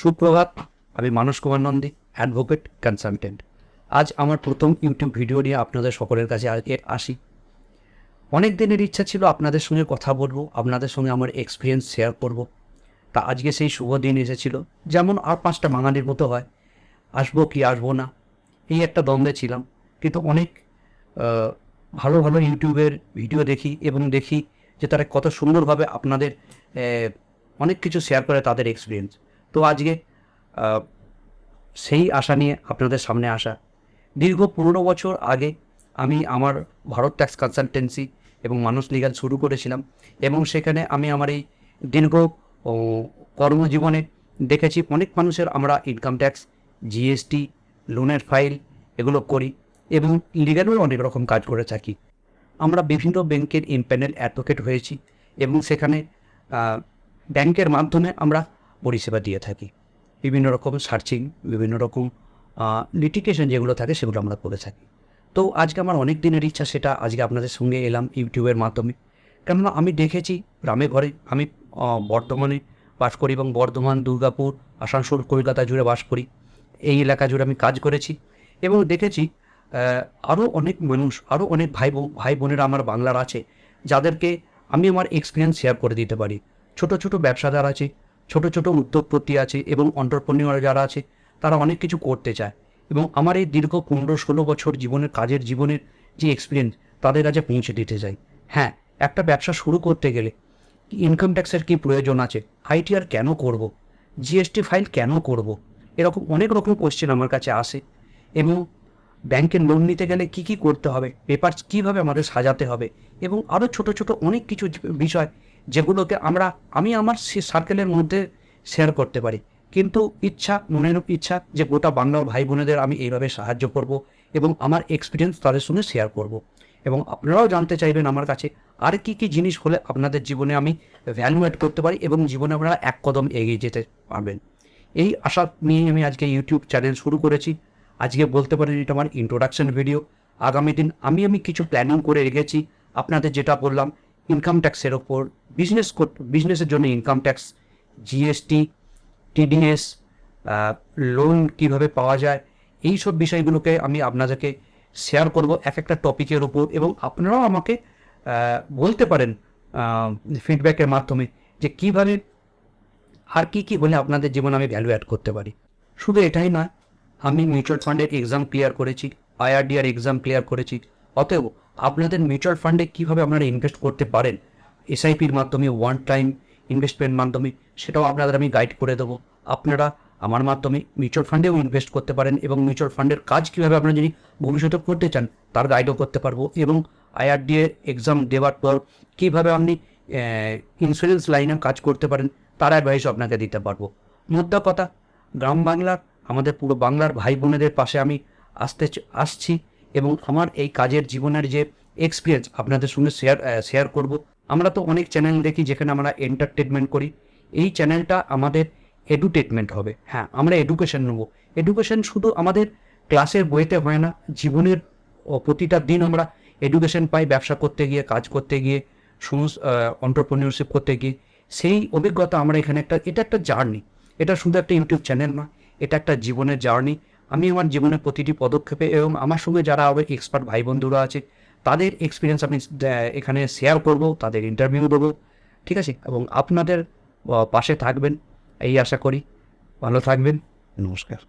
সুপ্রভাত, আমি মানস Kumar Nandi, advocate consultant. আজ আমার প্রথম ইউটিউব ভিডিও নিয়ে আপনাদের সকলের কাছে আজকে আসি। অনেক দিনের ইচ্ছা ছিল আপনাদের সঙ্গে কথা বলবো, আপনাদের সঙ্গে আমার এক্সপিরিয়েন্স শেয়ার করব। তা আজকে সেই শুভ দিন এসেছিল। যেমন আর 5টা বাঙালির মতো হয়, আসবো কি আসবো না, এই একটা দ্বন্দ্বে ছিলাম। কিন্তু অনেক ভালো ভালো ইউটিউবের ভিডিও দেখি এবং দেখি যে তারা কত সুন্দরভাবে আপনাদের অনেক কিছু শেয়ার করে তাদের এক্সপিরিয়েন্স। তো আজকে সেই আশা নিয়ে আপনাদের সামনে আসা। দীর্ঘ 15 বছর আগে আমি আমার ভারত ট্যাক্স কনসালটেন্সি এবং মানুষ লিগ্যাল শুরু করেছিলাম, এবং সেখানে আমি আমার এই দীর্ঘ কর্মজীবনে দেখেছি অনেক মানুষের আমরা ইনকাম ট্যাক্স, জিএসটি, লোনের ফাইল এগুলো করি, এবং লিগ্যালেও অনেক রকম কাজ করে থাকি। আমরা বিভিন্ন ব্যাংকের ইমপ্যানেল অ্যাডভোকেট হয়েছি, এবং সেখানে ব্যাংকের মাধ্যমে আমরা পরিষেবা দিয়ে থাকি। বিভিন্ন রকম সার্চিং, বিভিন্ন রকম লিটিগেশন যেগুলো থাকে সেগুলো আমরা করে থাকি। তো আজকে আমার অনেক দিনের ইচ্ছা, সেটা আজকে আপনাদের সঙ্গে এলাম ইউটিউবের মাধ্যমে। কেননা আমি দেখেছি গ্রামে ঘরে, আমি বর্ধমানে বাস করি এবং বর্ধমান, দুর্গাপুর, আসানসোল, কলকাতা জুড়ে বাস করি। এই এলাকা জুড়ে আমি কাজ করেছি এবং দেখেছি আরও অনেক মানুষ, আরও অনেক ভাই বোনেরা আমার বাংলার আছে, যাদেরকে আমি আমার এক্সপিরিয়েন্স শেয়ার করে দিতে পারি। ছোট ছোট ব্যবসাদার আছে, ছোট ছোট উদ্যোগপতি আছে, এবং এন্টারপ্রেনিউর যারা আছে, তারা অনেক কিছু করতে চায়। এবং আমার এই দীর্ঘ 15-16 বছর কাজের জীবনের যে এক্সপিরিয়েন্স তাদের কাছে পৌঁছে দিতে চাই। হ্যাঁ, একটা ব্যবসা শুরু করতে গেলে ইনকাম ট্যাক্সের কী প্রয়োজন আছে, আইটিআর কেন করব, জিএসটি ফাইল কেন করব, এরকম অনেক রকম কোয়েশ্চেন আমার কাছে আসে। এবং ব্যাংকের লোন নিতে গেলে কি কি করতে হবে, পেপারস কীভাবে আমাদের সাজাতে হবে, এবং আরও ছোট ছোট অনেক কিছু বিষয় যেগুলোকে আমি আমার সার্কেলের মধ্যে শেয়ার করতে পারি। কিন্তু মনের ইচ্ছা যে গোটা বাংলার ভাই বোনেদের আমি এইভাবে সাহায্য করব এবং আমার এক্সপিরিয়েন্স তাদের সঙ্গে শেয়ার করব। এবং আপনারাও জানতে চাইবেন আমার কাছে আর কি কি জিনিস হলে আপনাদের জীবনে আমি ভ্যালু অ্যাড করতে পারি এবং জীবনে আপনারা এক কদম এগিয়ে যেতে পারবেন। এই আশা নিয়ে আমি আজকে ইউটিউব চ্যানেল শুরু করেছি। আজকে বলতে পারেন এটা আমার ইন্ট্রোডাকশন ভিডিও। আগামী দিন আমি কিছু প্ল্যানিং করে রেখেছি। আপনাদের যেটা বললাম, ইনকাম ট্যাক্সের ওপর, বিজনেসের জন্য income tax, GST, TDS, loan কীভাবে পাওয়া যায়, এই সব বিষয়গুলোকে আমি আপনাদেরকে শেয়ার করব এক একটা টপিকের ওপর। এবং আপনারাও আমাকে বলতে পারেন ফিডব্যাকের মাধ্যমে যে কীভাবে আর কী কী হলে আপনাদের জীবনে আমি ভ্যালু অ্যাড করতে পারি। শুধু এটাই নয়, আমি মিউচুয়াল ফান্ডের এক্সাম ক্লিয়ার করেছি, আইআরডিআর এক্সাম ক্লিয়ার করেছি। অতএব আপনাদের মিউচুয়াল ফান্ডে কীভাবে আপনারা ইনভেস্ট করতে পারেন, এসআইপির মাধ্যমে, ওয়ান টাইম ইনভেস্টমেন্ট মাধ্যমে, সেটাও আপনাদের আমি গাইড করে দেবো। আপনারা আমার মাধ্যমে মিউচুয়াল ফান্ডেও ইনভেস্ট করতে পারেন, এবং মিউচুয়াল ফান্ডের কাজ কীভাবে আপনারা যদি ভবিষ্যতে করতে চান তার গাইডও করতে পারবো। এবং আইআরডিএ এক্সাম দেওয়ার পর কীভাবে আপনি ইন্স্যুরেন্স লাইনে কাজ করতে পারেন তার অ্যাডভাইসও আপনাকে দিতে পারবো। মোদ্দা কথা, গ্রাম বাংলার, আমাদের পুরো বাংলার ভাই বোনেদের পাশে আমি আসছি, এবং আমার এই কাজের জীবনের যে এক্সপিরিয়েন্স আপনাদের সঙ্গে শেয়ার করব। আমরা তো অনেক চ্যানেল দেখি যেখানে আমরা এন্টারটেনমেন্ট করি, এই চ্যানেলটা আমাদের এডুটেটমেন্ট হবে। হ্যাঁ, আমরা এডুকেশন নেব। এডুকেশন শুধু আমাদের ক্লাসের বইতে হয় না, জীবনের প্রতিটা দিন আমরা এডুকেশন পাই, ব্যবসা করতে গিয়ে, কাজ করতে গিয়ে, এন্টারপ্রেনিউরশিপ করতে গিয়ে। সেই অভিজ্ঞতা আমরা এখানে এটা একটা জার্নি। এটা শুধু একটা ইউটিউব চ্যানেল নয়, এটা একটা জীবনের জার্নি। আমি আমার জীবনের প্রতিটি পদক্ষেপে এবং আমার সঙ্গে যারা আবার এক্সপার্ট ভাই বন্ধুরা আছে তাদের এক্সপিরিয়েন্স আমি এখানে শেয়ার করব, তাদের ইন্টারভিউ দেবো। ঠিক আছে, এবং আপনাদের পাশে থাকবেন এই আশা করি। ভালো থাকবেন। নমস্কার।